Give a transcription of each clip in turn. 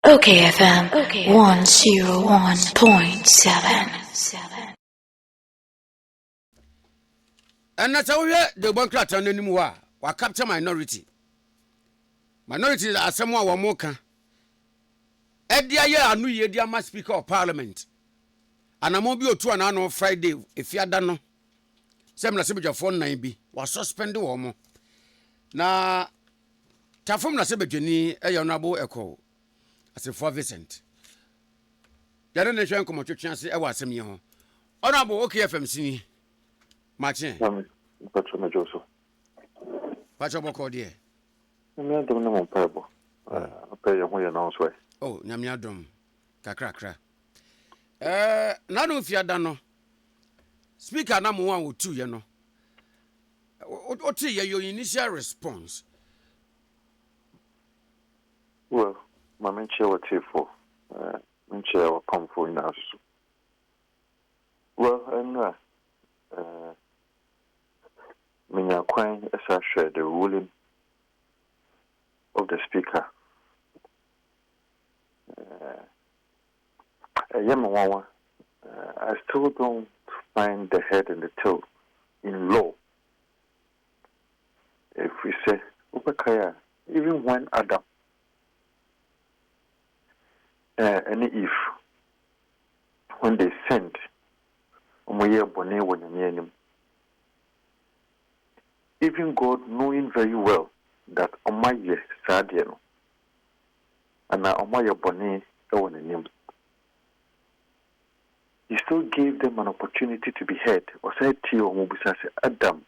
okayfm 101.7. And that's how we the one clat on anymore. Wa capture minority. Minority are someone wa moka. Edia ye anu ye dia ma speaker of parliament. And I'm obi otu an on Friday if you dano. Sem na sebeja phone 9 bi. Wa suspend wo mo. Na tafom na sebejani e yonabo Ekow Assafuah Vincent. Yare ne hwen komo twetwe e wa asem ye ho. Honorable okayfm sini. Martin. Pacho na Joseph. Pacho boko de. Me adom na mo pabo. Pay your way now so. Oh, nyame adom. Kakra. Na no fiada no. Speaker na mo wan otu ye no. Oti ye your initial response. Well, my main chair was here for. Main chair will come for in us. Well, and Minya Quine as I share the ruling of the speaker. I still don't find the head and the tail in law. If we say Upakaya, even when Adam and Eve, when they sent even God knowing very well that Omaye Sadiano and now Omaye Bone Ewanim, he still gave them an opportunity to be heard. Or said to you, Mubisa Adam,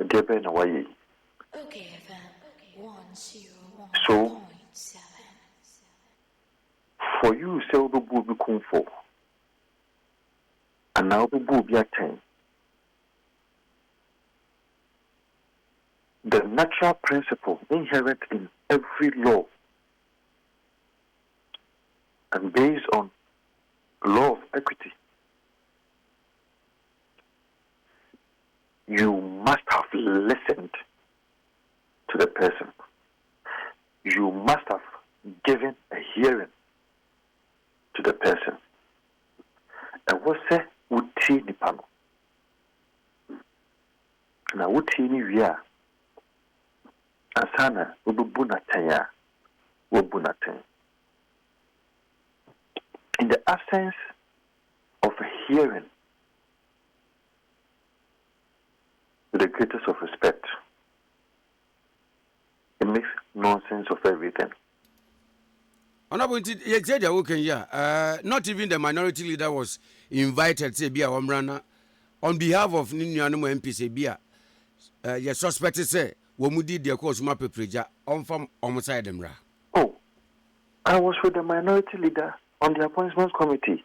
Deben away. So, for you, sell the booby kung for, and now the booby at 10. The natural principle inherent in every law and based on law of equity, you must have listened to the person. You must have given a hearing to the person. And what say uti ni pano? Na uti ni via. Asana ubuna tenya, ubuna ten. In the absence of a hearing, with the greatest of respect, it makes nonsense of everything. Honorable, not even the minority leader was invited to be a Omrana on behalf of Ninyanu MPC. Your suspect say, Womudi de course map preja on from homicide them. Oh, I was with the minority leader on the appointments committee.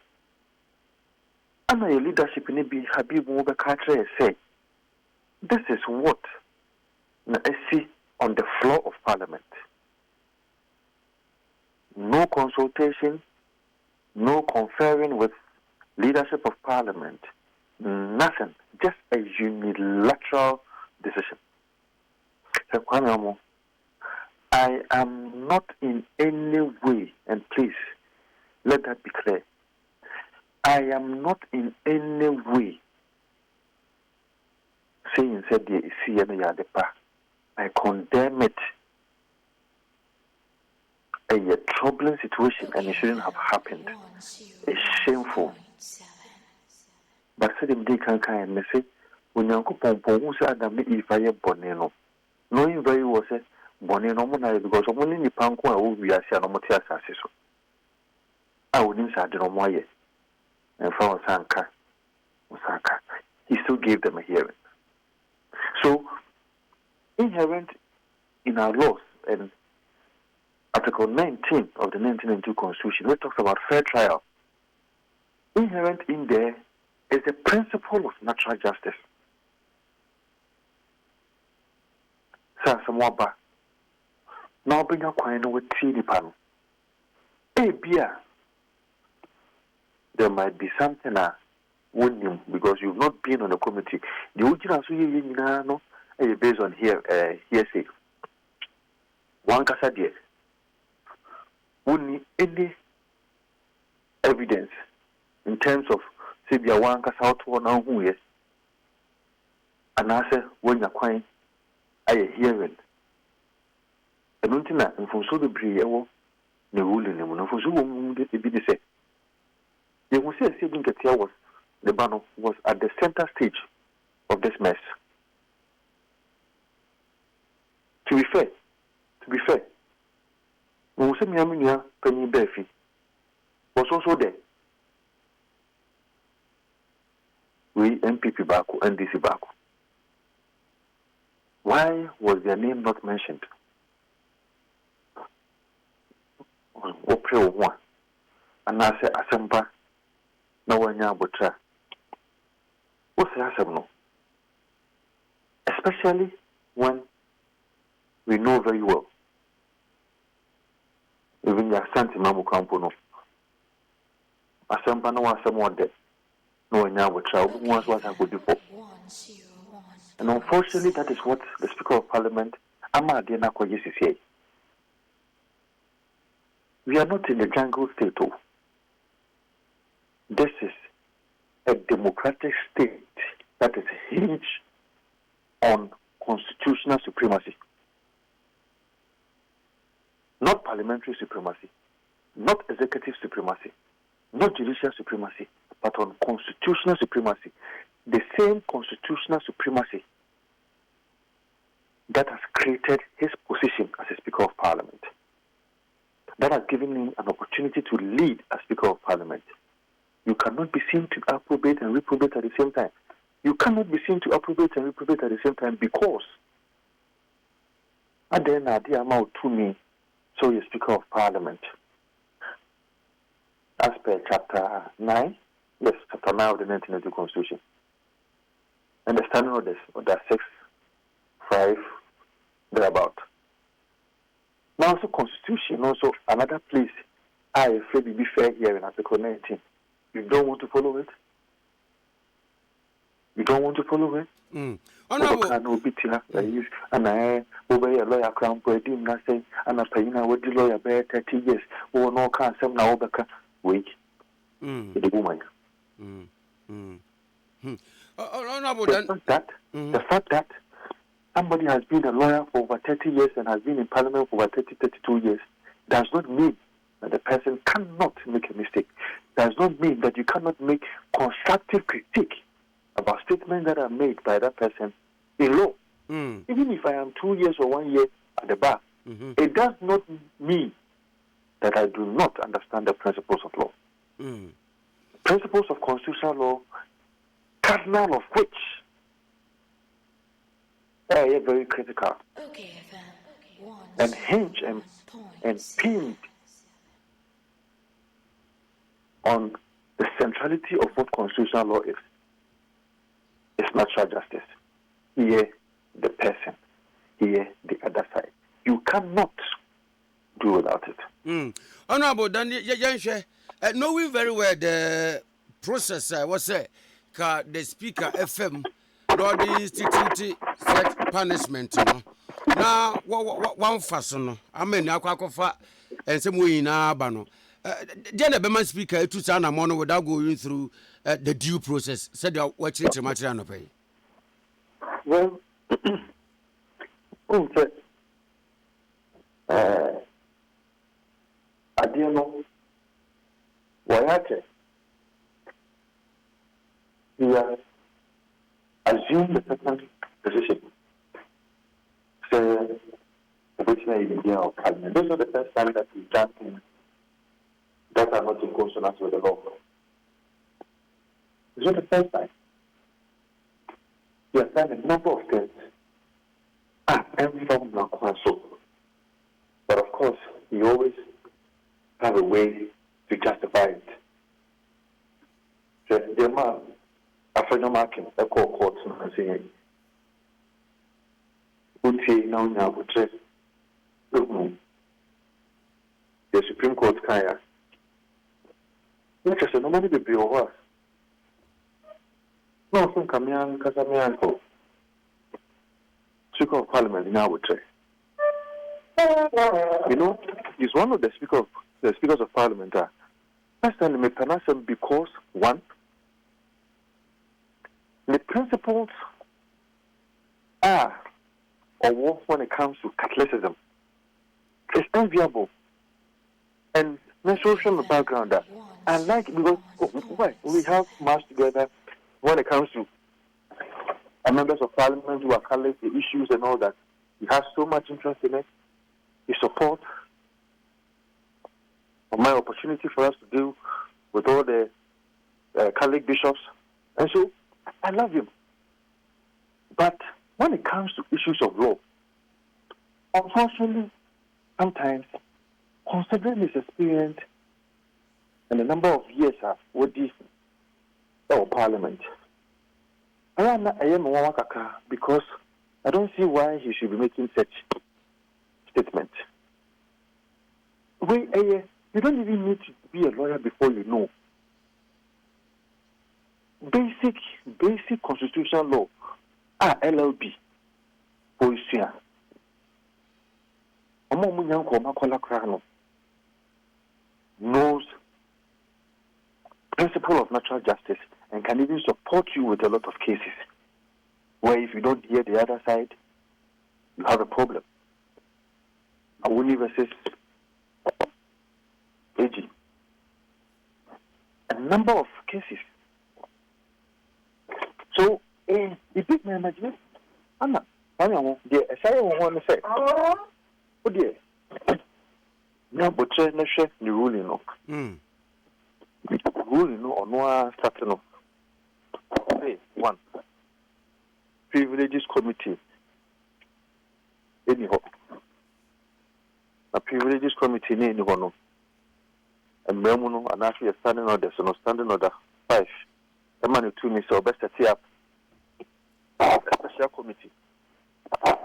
And my leadership in Ibi Habib Mubakatre say, this is what I see on the floor of Parliament. No consultation, no conferring with leadership of Parliament, nothing, just a unilateral decision. I am not in any way, and please let that be clear, I am not in any way saying said the I condemn it. A troubling situation, and it shouldn't have happened. It's shameful. But said him they can kind and say, when Uncle Pompo who said that me if I am Bonino, knowing very well say Bonino because only the Panko will be a Sianomotia Sassiso. I wouldn't say no more yet. And from Osaka, he still gave them a hearing. So, inherent in our laws and Article 19 of the 1992 Constitution, which talks about fair trial. Inherent in there is the principle of natural justice. Sir Samoaba, now bring your coin with TV panel. Hey, beer. There might be something winning because you've not been on the committee. The original no based on hearsay. one kasa de woni any evidence in terms of say be one kasa out na hu ye anase wonya kwan aye hearing enuntina mfonso bebre ewo ne ruling ne mo mfonso wo mu de bi de say you will say Ketia was the Bano was at the center stage of this mess. To be fair, when we say Miaminia Penny Befi was also there. We MPP Baku, NDC Baku. Why was their name not mentioned? April 1. And I say Asemba. No one yabutra. What's the answer? No. Especially when we know very well. Even your Santi Mamu Campono. Asempa no one someone dead. No one yabutra. Once what I could do for. And unfortunately, that is what the Speaker of Parliament, Amadena Koyesi, say. We are not in the jungle state. This is a democratic state that is hinged on constitutional supremacy. Not parliamentary supremacy, not executive supremacy, not judicial supremacy, but on constitutional supremacy. The same constitutional supremacy that has created his position as a Speaker of Parliament, that has given him an opportunity to lead as Speaker of Parliament. You cannot be seen to approbate and reprobate at the same time. You cannot be seen to approbate and reprobate at the same time because at the end of the amount to me, so you're Speaker of Parliament. As per chapter 9, yes, chapter 9 of the 1992 Constitution. And the standing orders, order 6, 5, thereabout. Now, also Constitution, also another place, I afraid to be fair here in Article 19. You don't want to follow it? You don't want to follow it? Honorable. And I obey a lawyer crown for a dim nothing, and a paying with the lawyer bear 30 years, or no can't some now back. Wait, the woman. The fact that somebody has been a lawyer for over 30 years and has been in Parliament for over 32 years does not mean that the person cannot make a mistake. Does not mean that you cannot make constructive critique about statements that are made by that person in law. Even if I am 2 years or 1 year at the bar, it does not mean that I do not understand the principles of law. Principles of constitutional law, cardinal of which are very critical and hinge and pinned on the centrality of what constitutional law is. It's natural justice. Here, the person. Here, the other side. You cannot do without it. Honorable Danny, knowing very well the process was the Speaker FM, Lord institute such punishment. Now, one fason, I mean, Aquacofa and some way in Abano. Then a Beman Speaker to Sana Mono without going through the due process, said you're watching to material pay. Well, I don't know why he has assumed the second position. So, which may be of Parliament. This is the first time that he's done things that are not in consonance with the law. It's not the first time. He has done a number of things. And from Nakwaso. But of course, he always have a way to justify it. So, the man, after the marking, a court and saying, now the Supreme Court Kaya. Which is a normally be over. No, from Kamian Casamianco. Speaker of Parliament now would say. You know, he's one of the speakers of parliament. Personally, me panasem because one, the principles are or when it comes to Catholicism, it's enviable. And the social background that I like because why we have mass together when it comes to members of parliament who are Catholic, the issues and all that. He has so much interest in it. He supports my opportunity for us to deal with all the Catholic bishops. And so I love him. But when it comes to issues of law, unfortunately, sometimes, considering his experience and the number of years with this parliament, I am because I don't see why he should be making such statements. You don't even need to be a lawyer before you know. Basic constitutional law, LLB, for Isia. Knows principle of natural justice and can even support you with a lot of cases where if you don't hear the other side, you have a problem. Awuni versus AG. A number of cases. So, the big management, Anna, the SIA want to say, oh dear, now, but the ruling, or no starting of one privileges committee. Anyhow, a privileges committee, anyhow, and Memuno, and actually a standing order, so no standing order 5. The money to me, so best to see up a special committee. A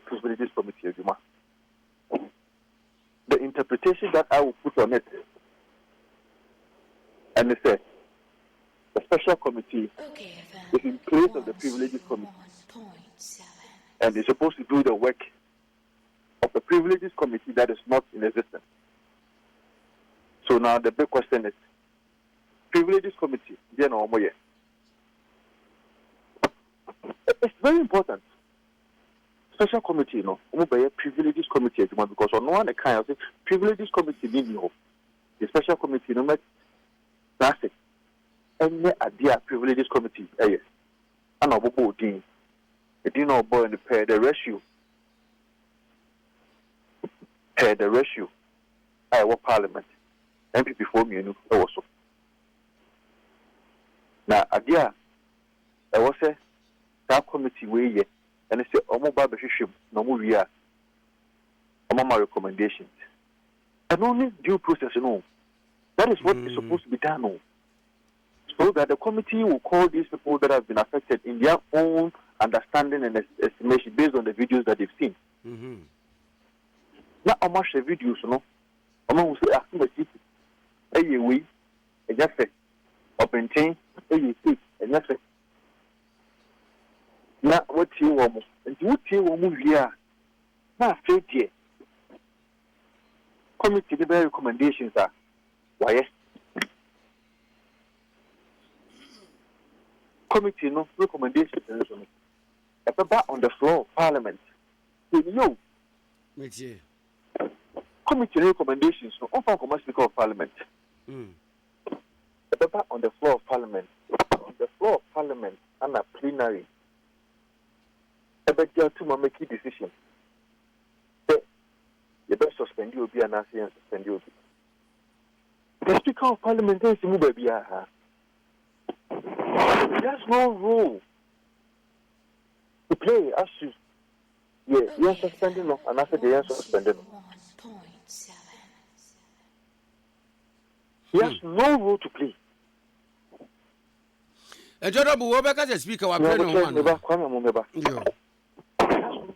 privileges committee, the interpretation that I will put on it, and it says the special committee is in place of the privileges committee, and they're supposed to do the work of the privileges committee that is not in existence. So now the big question is, privileges committee, it's very important. Special committee, privileges committee, because on one account, privileges committee the special committee, no matter plastic, and idea privileges committee, and a board team, a dinner boy and pair the ratio, I was parliament, MP before me, also. Now, idea, I was a that committee way, and I say, Omo no more we are. My recommendations. And only due process, that is what is supposed to be done. So that the committee will call these people that have been affected in their own understanding and estimation based on the videos that they've seen. Now, how much the videos, Omo will say, we, a jacket, open chain, a jacket. Now, what you want, and what you want here. Now, straight here. Committee, the recommendations are why? Committee, no recommendations. About on the floor of Parliament. Committee recommendations, no, on the Speaker of Parliament. About on the floor of Parliament. On the floor of Parliament, and a plenary. About to make a decision. The best suspend you be an and suspend you. The Speaker of Parliament is move baby. There's no rule to play as you. You're suspending them, and after they are suspended. He has no rule to play. And Jordan, what about the Speaker? What He has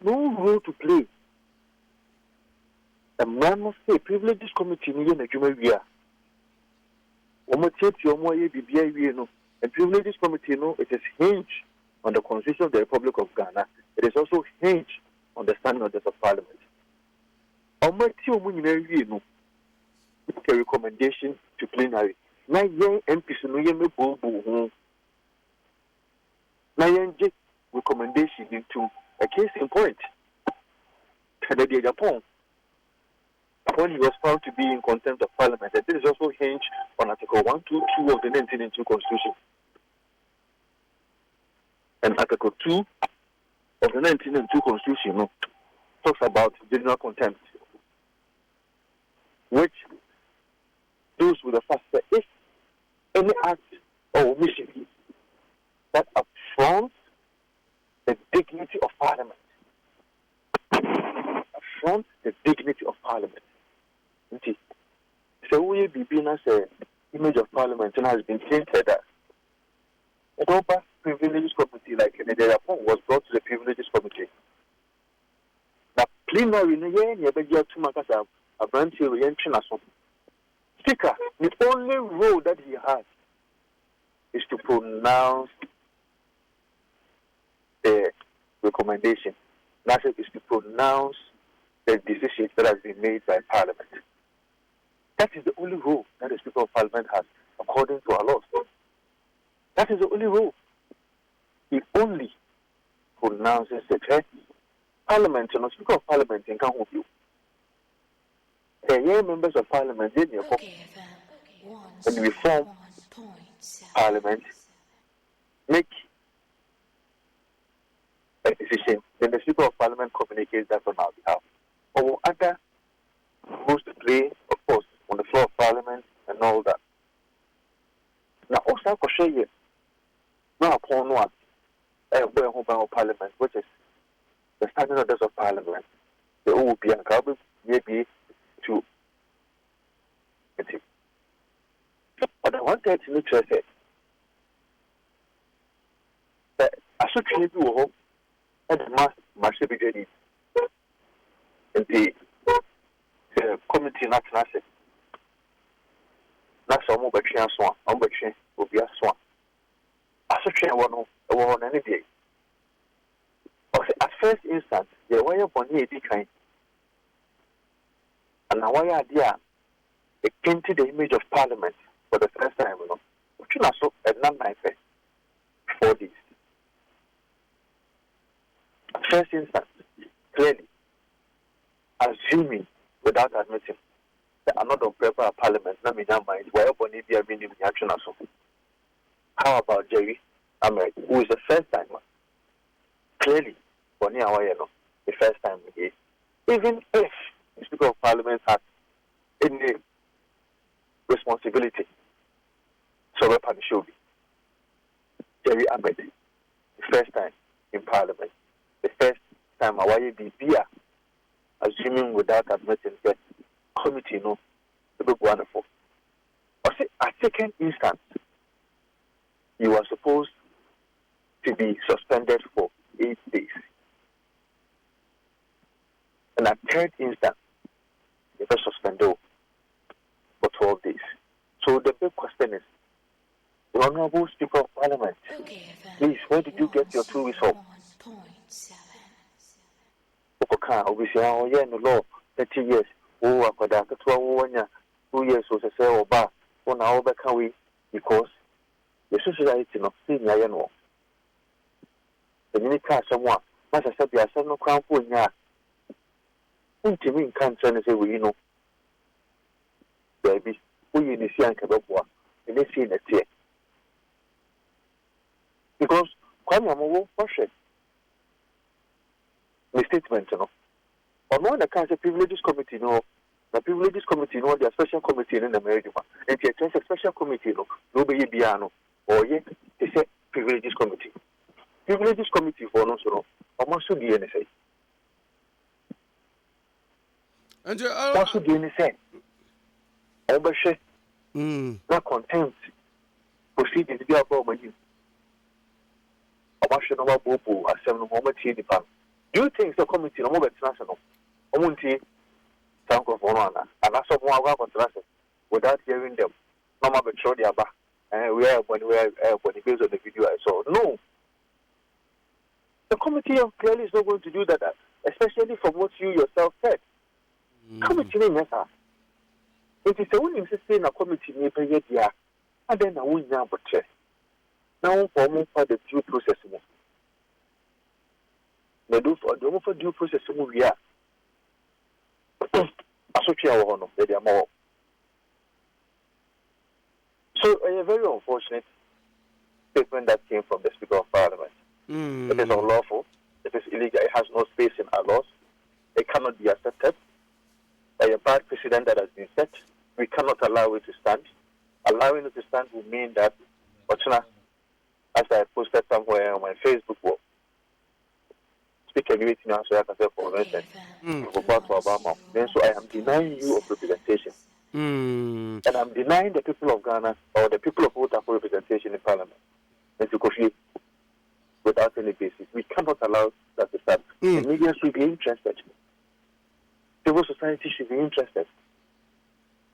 no role to play. A man must say, privileges committee in the human year. And privileges committee, it is hinged on the Constitution of the Republic of Ghana. It is also hinged on the standing orders of Parliament. a recommendation to plenary. Na yen MPs no yen me bobo. Na yen recommendation into a case in point. Kennedy Japan, when he was found to be in contempt of parliament, and this is also hinged on Article 122 of the 1992 Constitution. And Article 2 of the 1992 Constitution talks about general contempt, which deals with the fact that if any act or omission that affronts the dignity of parliament, affronts the dignity of parliament. So we be being as a image of parliament and has been tainted as a proper privileges committee like Kennedy was brought to the privileges committee. Now plenary in the year you better to make us a branch of the Speaker, the only role that he has is to pronounce the recommendation. That is to pronounce the decision that has been made by Parliament. That is the only role that the Speaker of Parliament has, according to our laws. That is the only role. He only pronounces the Parliament, and the Speaker of Parliament can help you. The members of Parliament, when we form Parliament, make a decision, then the Speaker of Parliament communicates that on our behalf. Or other roles to play, of course, on the floor of Parliament and all that. Now, also, I share you now upon one, of Parliament, which is the standing orders of Parliament. The OOP and Carbon, maybe to it. But I wanted to make sure that I should treat you all and the mass be ready. And the committee not national. That's all mobile train swan, mobile train will be a swan. I should train one any day. At first instance, the way of one year decline. And now why idea it painted the image of Parliament for the first time, which is also a non-9 for this. At first instance, clearly, assuming without admitting that another paper of Parliament, not in mind, where Bonnie be a minimum action or something. How about Jerry Ahmed, who is the first timer? Clearly, Bonnie Awayano, the first time again. Even if the Speaker of Parliament has any responsibility, so weapon should be Jerry Ahmed, the first time in Parliament, the first time Awaye be beer, assuming without admitting that committee no, the big wonderful. Or say a second instance, you are supposed to be suspended for 8 days. And a third instance, you are suspended for 12 days. So the big question is, the Honorable Speaker of Parliament, please, where did you get your 2 weeks off? Obviously, no law, 30 years. Oh, I could have 2 years or so, or 1 hour back away because the society not seeing I know. The mini car someone, as I said, there are some crown for ya. Who to me can't say, we know, baby, who you see and Kababwa, and they see the tear. Because, come on, wash it. The statement, or no, the Council Privileges Committee, the Privileges Committee, the special committee in America, and the special committee, nobody piano, or yet they say Privileges Committee. Privileges Committee for no, almost should be anything. And what should be anything? Overshare, not contempt, proceedings be about you. I should know about Bobo as 7 moments in the pan. Do you think the committee no more international? Omunti thank of one and that's someone without hearing them. No more show their back. We are when based on the video I saw. No. The committee clearly is not going to do that, especially from what you yourself said. committee name yes it is a winning say na committee ni pe ye dia aden na wunya botre now for the due process mo na do for due process mo wi a asotwe wo no dey am. So a very unfortunate statement that came from the Speaker of Parliament. It is unlawful. It is illegal. It has no space in our laws. It cannot be accepted by a bad precedent that has been set. We cannot allow it to stand. Allowing it to stand will mean that, as I posted somewhere on my Facebook wall, Speaker, you now so I can say for instance, then so I am denying you of representation. And I'm denying the people of Ghana or the people of Utah for representation in Parliament. Without any basis. We cannot allow that to stand. The media should be interested. Civil society should be interested.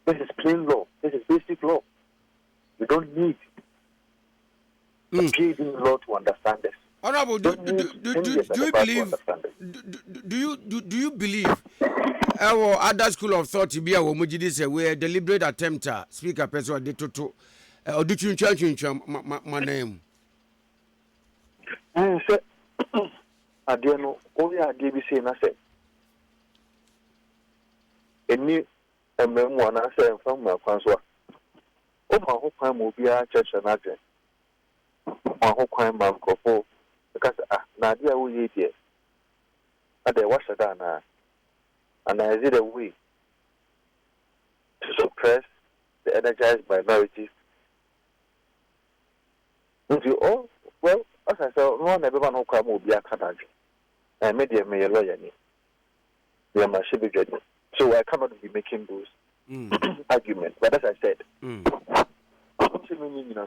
This is plain law. This is basic law. We don't need a PhD in law to understand this. Honorable, do you believe? Do you believe? Our other school of thought be our mujidi we deliberate attempt speaker person de toto or do chincha my name. Say adiano only adi bi say na say eni ememu na say from ma kwanso o ma ho kwan mo bia church na je ma ho kwan ma nkofo because na adi a wo ye die ade wa shada na. And is it a way to suppress the energized minority? Oh, well, as I said, no one ever know come will be a Canadian. And media may a lawyer. We are my ship. So I cannot be making those arguments. But as I said, I'm saying,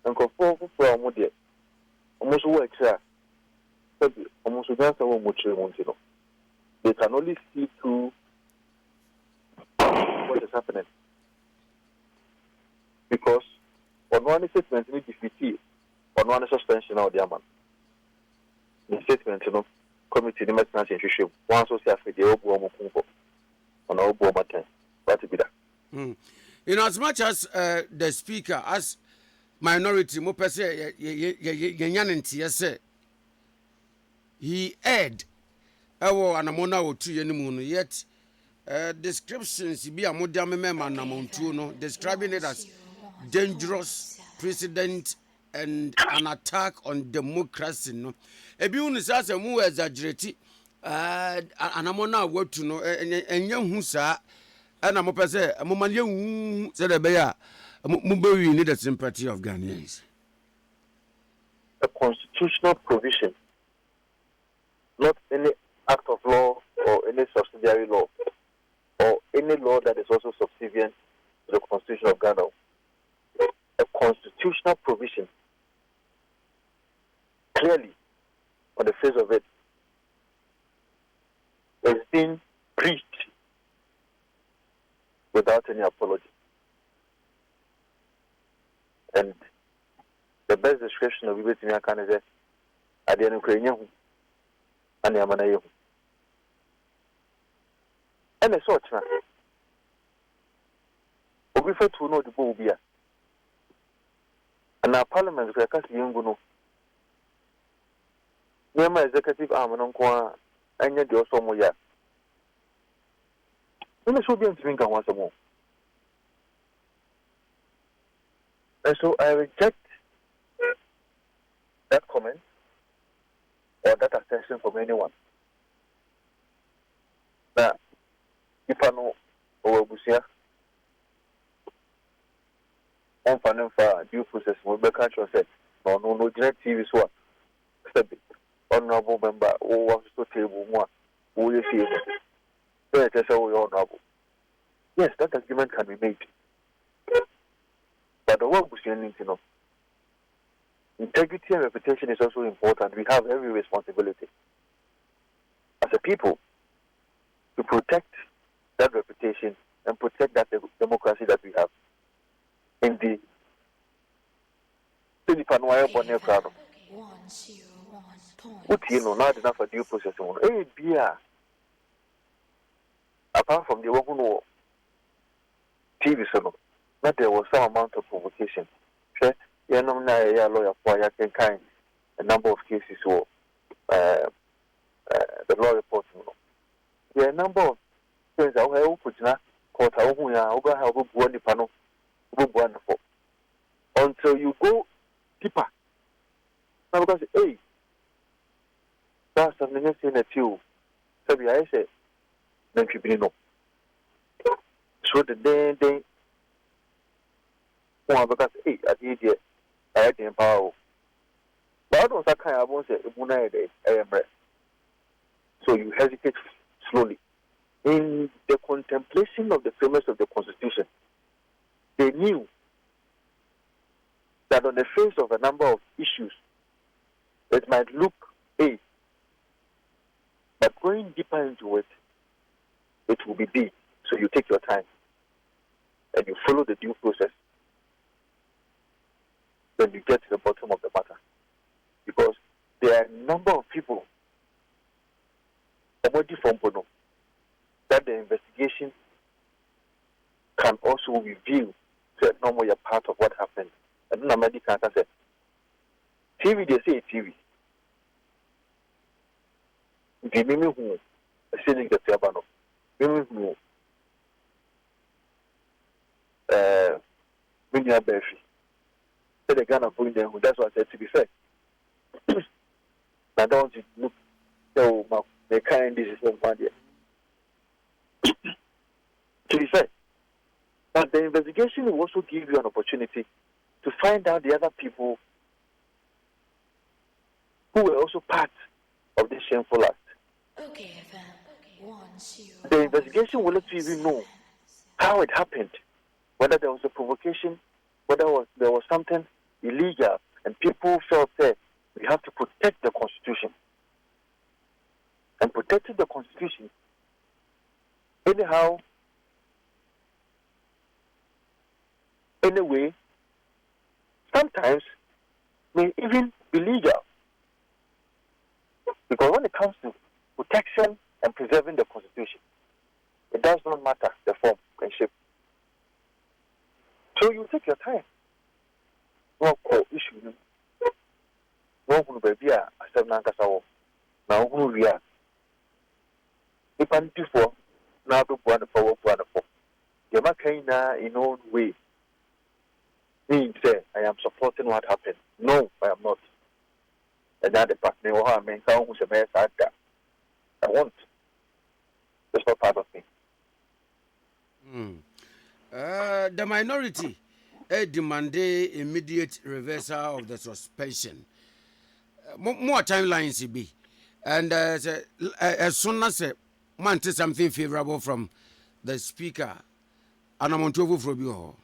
Uncle Four from Modia almost works here. Almost against our much. They can only see through what is happening. Because on one statement, we defeat, on one suspension of the man. The statement, committee, the maintenance issue, one social for the Obu on our Bomatan. What to be that? As much as the speaker, as minority, Mopese, Yanyanti, he aired. Anamona or 2 years yet descriptions be a modern member no describing it as dangerous precedent and an attack on democracy no ebi unu sasa mu exaggerate anamona what to know enye hu sa ana mo pese mo man ye hu se de be ya mo be we need the sympathy of Ghanaians. A constitutional provision, not any act of law or any subsidiary law or any law that is also subservient to the Constitution of Ghana. A constitutional provision clearly on the face of it is being breached without any apology. And the best description of it in Yakan is at the end of Ukrainian and Yamanayo. And a sort now. We prefer to know the Bobia. And our parliament is a cast young no. Near my executive arm and uncle, and yet you're somewhere. When I should be drink once more. And so I reject that comment or that attention from anyone. Now, if I know Busia, on Fanning for due process, will be catch said, no, direct TV is what. Honorable member, who wants to table one, who you see, very honorable. Yes, that argument can be made. But the work Busia needs to know. Integrity and reputation is also important. We have every responsibility as a people to protect that reputation and protect that democracy that we have. In the Panuaya Bonnet crowd, what not enough for due process. A apart from the one who know TV, so that there was some amount of provocation. Sure, you know, now a lawyer for you can kind a number of cases or the law report. There are a number of things that we put in court. I will have one panel, wonderful until you go deeper. Now, because hey, that's something that's in it too. So I said, then you know. So the day, because hey, I did it, I had the power. But I don't kind of want to say, so you hesitate slowly. In the contemplation of the premise of the Constitution, they knew that on the face of a number of issues, it might look A, but going deeper into it, it will be B. So you take your time and you follow the due process. Then you get to the bottom of the matter. Because there are a number of people that the investigation can also reveal that normally a part of what happened. And then Amadi Kanta said, TV, they say TV. The Mimi who selling the Tiabano, Mimi who Mimi Abefi. Said the Ghana putting them, that's what I said, to be fair. I don't look so the kind decision one year. To be fair, but the investigation will also give you an opportunity to find out the other people who were also part of this shameful act. The investigation will let you even know how it happened, whether there was a provocation, whether there was something illegal, and people felt that we have to protect the Constitution. And protecting the Constitution, anyhow, anyway, sometimes may even be legal. Because when it comes to protection and preserving the Constitution, it does not matter the form and shape. So you take your time. No issue. No one will be a seven-anchor. Now, who we are. If I'm before, now to one for. The Makina in own way means I am supporting what happened. No, I am not. Another partner, I mean, who's a mess at that. I want. That's not part of me. The minority demanded immediate reversal of the suspension. More timelines be, and as soon as man to something favorable from the speaker, and I'm on to from you.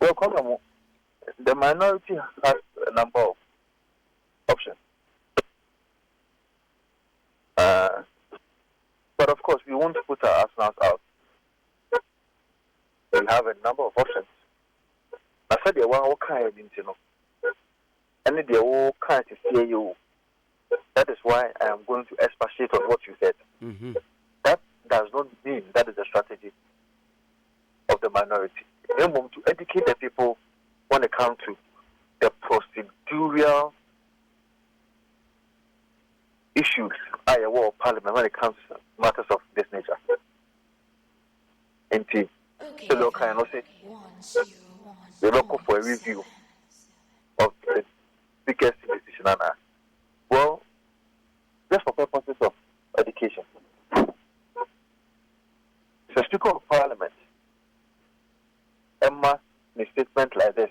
Well, come on. The minority has a number of options. But of course, we won't put our arsenals out. We have a number of options. I said they were all kind of internal. And they all kind of fear you. That is why I am going to expatiate on what you said. Mm-hmm. That does not mean that is the strategy of the minority. They want to educate the people when it comes to the procedural issues at a war parliament when it comes to matters of this nature. And the local and also the local for a review of the biggest decision. Well, just for purposes of education. So Speaker of Parliament, Emma, in a statement like this,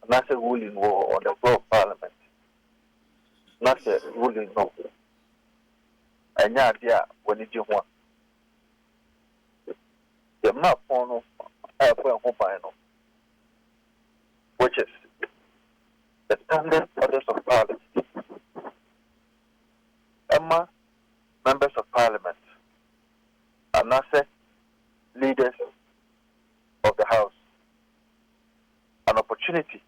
not a ruling war on the floor of Parliament, not a ruling no. And yeah, dear, when you do one, you're not for which is the standard orders of Parliament. Emma, members of Parliament, and NASA leaders of the House, an opportunity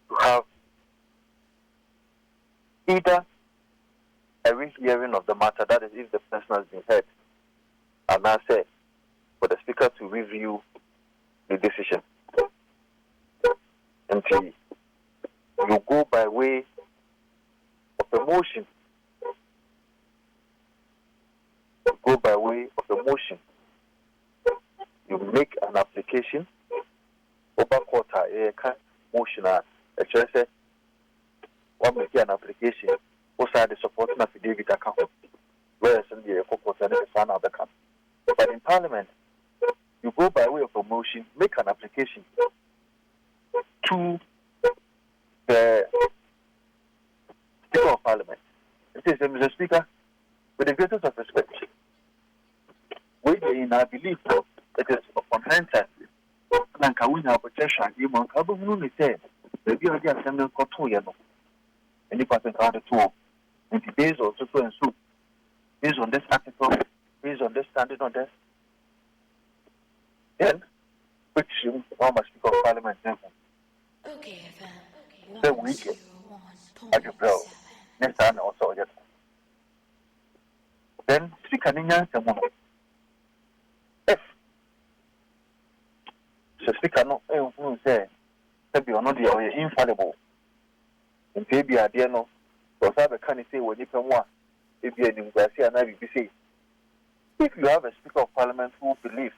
to have either a hearing of the matter, that is, if the person has been heard, and I say for the speaker to review the decision. Until you go by way of the motion. You go by way of the motion. You make an application. Over quarter, motion. Actually, say, one make an application. Also, the supporting affidavit account. Whereas in the quarter, there is one other account. But in Parliament, you go by way of a motion, make an application to the Speaker of Parliament. It says, Mr. Speaker, with the greatest of respect, I believe it is upon hindsight. And can we have protection? You want to have say, maybe I get some for 2 years. And if I think out the two, and based on so and so, based on this article, based on this standing on this, then which one must Speaker of Parliament therefore. okayfm. The weekend, I can blow. Next time also, yes. Then Speaker Nina, if the Speaker no say, maybe or not, they are infallible. And maybe I dare no, because I can't say when you can want, if you are in University and I will say, if you have a Speaker of Parliament who believes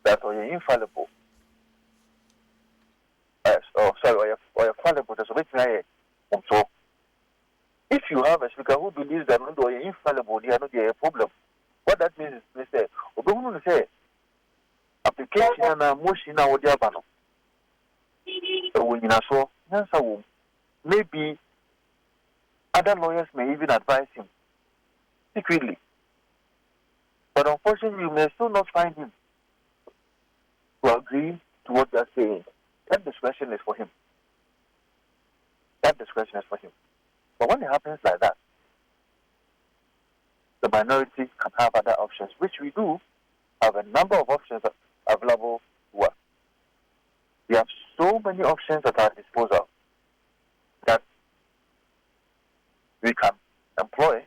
that are infallible, or you're fallible, that's what I am. So, if you have a speaker who believes that no, you're infallible, they are not a problem. What that means is, they say, say, application and motion now, they are banner. So, when you know, so, maybe other lawyers may even advise him secretly. But unfortunately, you may still not find him to agree to what they are saying. That discretion is for him. That discretion is for him. But when it happens like that, the minority can have other options, which we do have a number of options available to us. We have so many options at our disposal that we can employ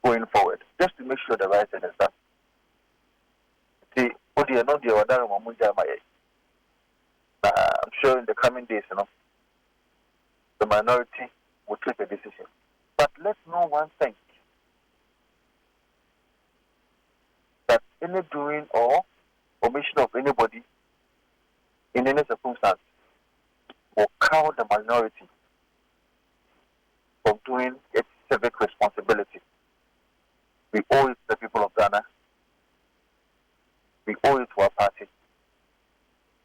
going forward, just to make sure the right thing is done. See, what you know, I'm sure in the coming days, the minority will take a decision. But let's know one thing, that any doing or omission of anybody in any circumstance will count the minority from doing its civic responsibility. We owe it to the people of Ghana. We owe it to our party.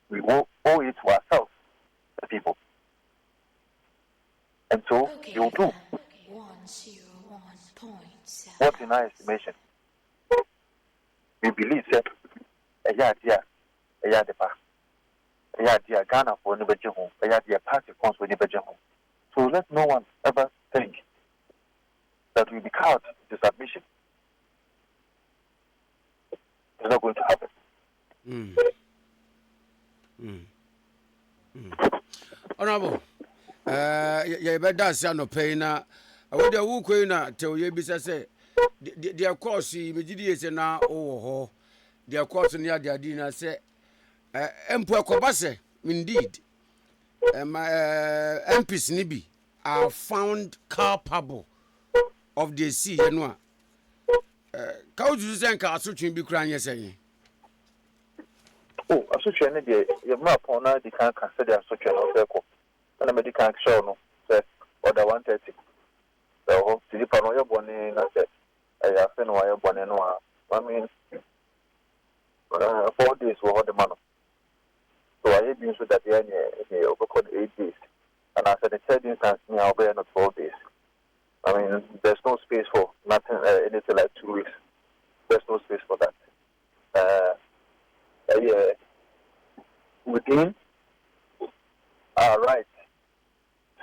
We owe it to ourselves, the people. And so, you do. What's in our estimation? We believe that a yard, Ghana for anybody home, a yard, party comes with anybody home. So let no one ever think that we be cowed to submission. It's not going to happen. Honorable, you better say no pain. I would have walked in till you be say, dear course, immediately now, oh, dear course near the Adina say, Emperor Kobase, indeed, my MPs Nibi are found culpable of the sea, and one. How do you think our such be crying? Yes, oh, a such an idea, your map on the can consider such an circle. And a medical show, no, said, or the 130. So, the Panoya Bonnie, I said, I have been wire Bonnie. I mean, 4 days were the money. So I had been with that year, over 8 days. And I said, the third instance, I'll be not 12 days. I mean, there's no space for nothing, anything like 2 weeks. There's no space for that. Within our right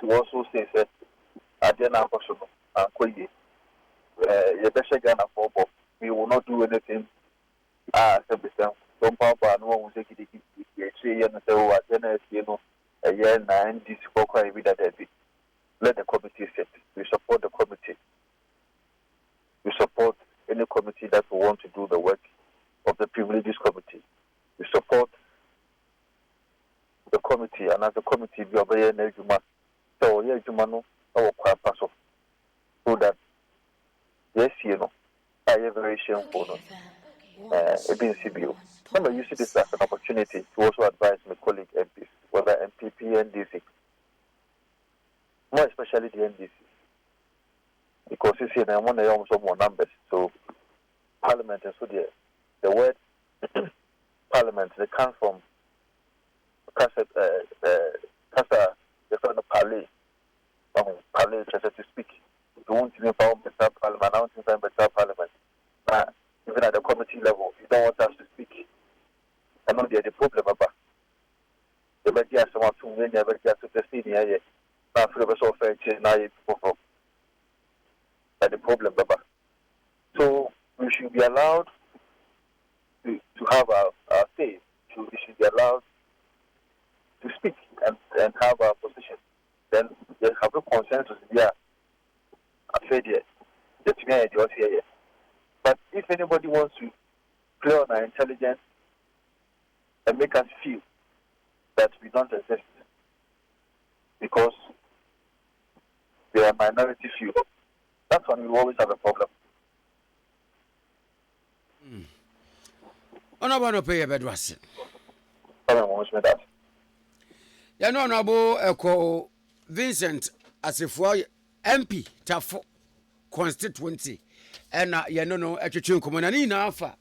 to also say that I didn't have we will not do anything. Don't pop no one will say a year 9 this for quite a bit. let the committee sit. We support the committee. We support any committee that will want to do the work of the privileges committee. We support the committee, and as a committee, we obey an ejuma. So, yeah, Jumano, our quite pass off. So that, yes, you know, I am very shameful. CBO. I'm using this as an opportunity to also advise my colleague MPs, whether MPP and DC, more especially the NDC, because you see, I want to almost more numbers. So, Parliament, and so the word Parliament, they come from Casa, the friend of Parley, just to speak. You want to be found better Parliament, I want to find better Parliament. Even at the committee level, you don't want us to speak. I know there's a problem about the media, someone to win, never get to the senior. Now, for the so fair, the problem about. So, we should be allowed to have our say. We should be allowed to speak and have our position. Then they have a consensus. Yeah, I said yeah. That's me. I just here. But if anybody wants to play on our intelligence and make us feel that we don't exist because they are minority few, that's when we always have a problem. Honorable pay a bedwas. That. Yeah, no, Ekow Vincent Assafuah MP Tafo constituency. And you know, at your community na afa.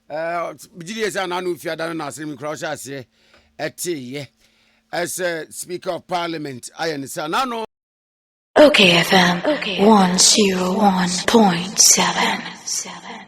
BGDS and Anu Fiadan and Asim Cross at as Speaker of Parliament. I understand. No. OKFM 101.7.